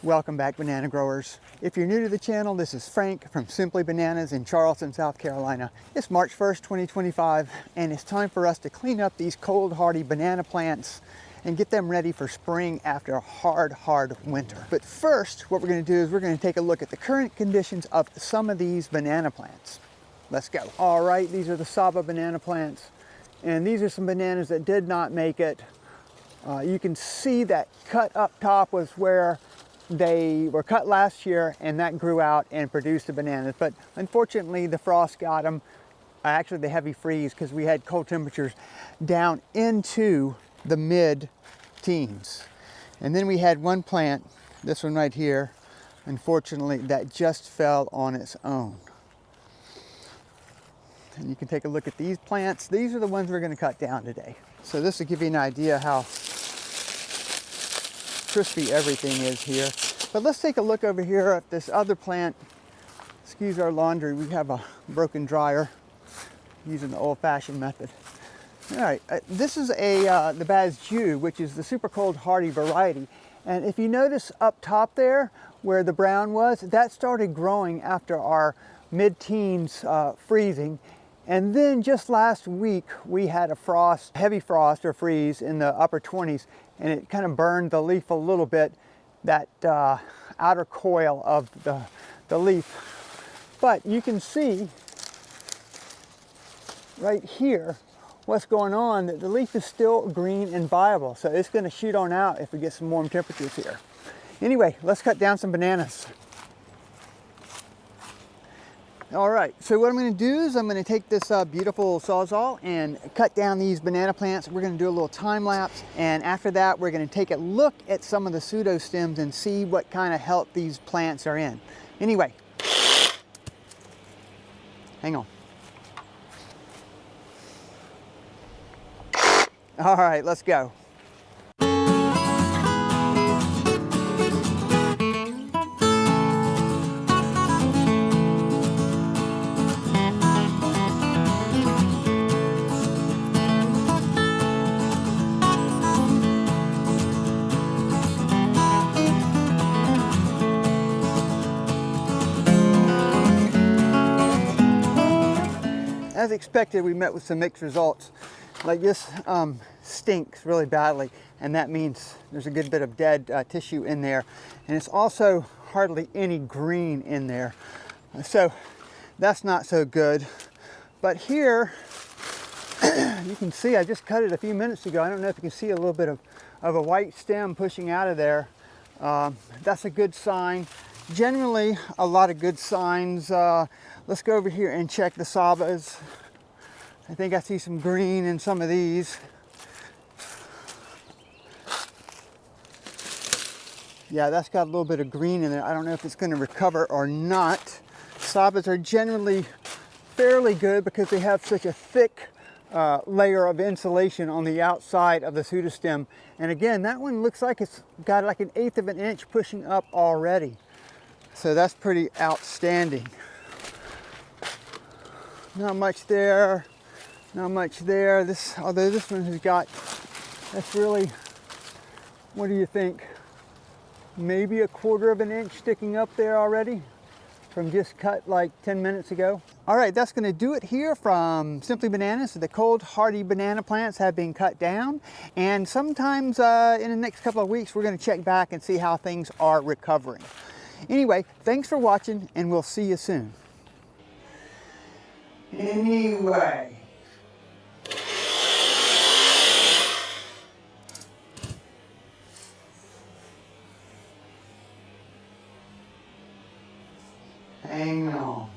Welcome back, banana growers. If you're new to the channel, this is Frank from Simply Bananas in Charleston, South Carolina. It's March 1st, 2025, and it's time for us to clean up these cold, hardy banana plants and get them ready for spring after a hard winter. But first, what we're going to do is we're going to take a look at the current conditions of some of these banana plants. Let's go. All right, these are the Saba banana plants, and these are some bananas that did not make it. You can see that cut up top was where they were cut last year, and that grew out and produced the bananas. But unfortunately, the frost got them. Actually, the heavy freeze, because we had cold temperatures down into the mid-teens. And then we had one plant, this one right here, unfortunately, that just fell on its own. And you can take a look at these plants. These are the ones we're going to cut down today. So this will give you an idea how crispy everything is here. But let's take a look over here at this other plant. Excuse our laundry, we have a broken dryer using the old-fashioned method. All right, this is the Basjoo, which is the super cold hardy variety. And if you notice up top there where the brown was, that started growing after our mid-teens freezing. And then just last week we had a frost, heavy frost or freeze in the upper 20s, and it kind of burned the leaf a little bit, that outer coil of the leaf. But you can see right here what's going on, that the leaf is still green and viable. So it's going to shoot on out if we get some warm temperatures here. Anyway, let's cut down some bananas. All right, so what I'm going to do is I'm going to take this beautiful Sawzall and cut down these banana plants. We're going to do a little time lapse, and after that we're going to take a look at some of the pseudo-stems and see what kind of health these plants are in. Anyway, hang on. All right, let's go. As expected, we met with some mixed results. Like this stinks really badly, and that means there's a good bit of dead tissue in there, and it's also hardly any green in there, so that's not so good. But here you can see I just cut it a few minutes ago. I don't know if you can see a little bit of a white stem pushing out of there. That's a good sign. Generally a lot of good signs. Let's go over here and check the Sabas. I think I see some green in some of these. Yeah, that's got a little bit of green in it. I don't know if it's going to recover or not. Sabas are generally fairly good because they have such a thick layer of insulation on the outside of the pseudostem. And again, that one looks like it's got like 1/8 of an inch pushing up already. So that's pretty outstanding. Not much there. Not much there. Although this one has got, that's really, what do you think? Maybe 1/4 of an inch sticking up there already from just cut like 10 minutes ago. All right, that's going to do it here from Simply Bananas. The cold hardy banana plants have been cut down, and sometimes in the next couple of weeks we're going to check back and see how things are recovering. Anyway, thanks for watching, and we'll see you soon. Anyway. Hang on.